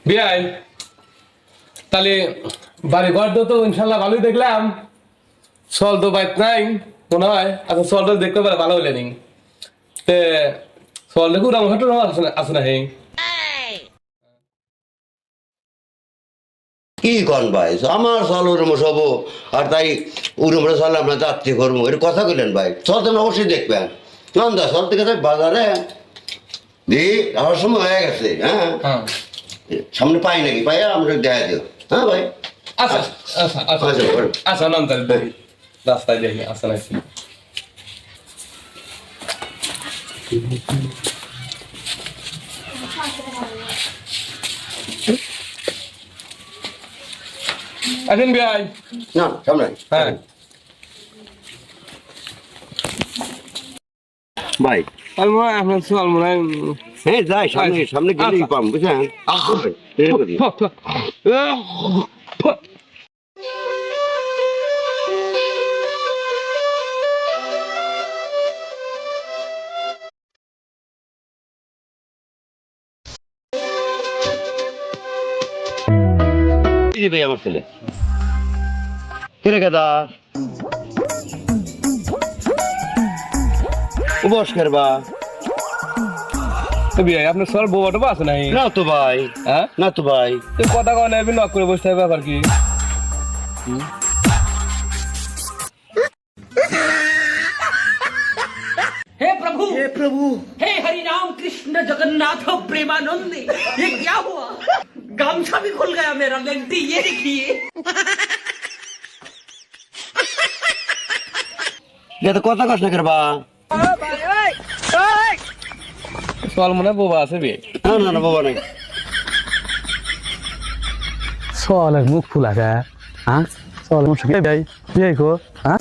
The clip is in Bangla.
বিয়াই তাহলে বাড়ি ঘর তো ইনশাল্লাহ ভালোই দেখলাম। চল তো বাইক নাই মনে হয়। আচ্ছা চলটা দেখতে পারে ভালো হইলে নি তে চল দেখু রাম হাটু আছে না হে কি কন ভাই আমার চল ওরম সব আর তাই ওরমরে চল আমরা যাত্রী করবো এটা কথা কইলেন ভাই চল তো অবশ্যই দেখবেন নন্দা চল থেকে যাই বাজারে দি আমার সময় হয়ে গেছে। হ্যাঁ সামনে পাই নাকি পাই আমরা দেখা দিও। হ্যাঁ ভাই আচ্ছা আচ্ছা আচ্ছা আচ্ছা নাম তাহলে দেখি রাস্তায় দেখি আচ্ছা নাকি আসেন বিয়াই না সামনে হ্যাঁ ভাই আর মনে হয় আপনার চল মনে হয় হ্যাঁ যাই সামনে সামনে গেলেই পাম বুঝলেন। ভাই আমার ছেলে কিরে কেদা বস করবা বিয়াই আপনার চল বউটা আছে নাই না তো ভাই। হ্যাঁ না তো ভাই কথা কয় না নক করে বসে থাকবে ব্যাপার কি हे प्रभु हे हरि राम कृष्ण जगन्नाथ प्रेमानंद ये क्या हुआ गामछा भी खुल गया मेरा लेंटी ये देखिए ये तो কথা কষ্ট করবা চল মনে হয় বোবা আছে বিয়ে না না না বাবা নাই চল মুখ ফুলাকা হ্যাঁ চল মুখ বিয়ে কো হ্যাঁ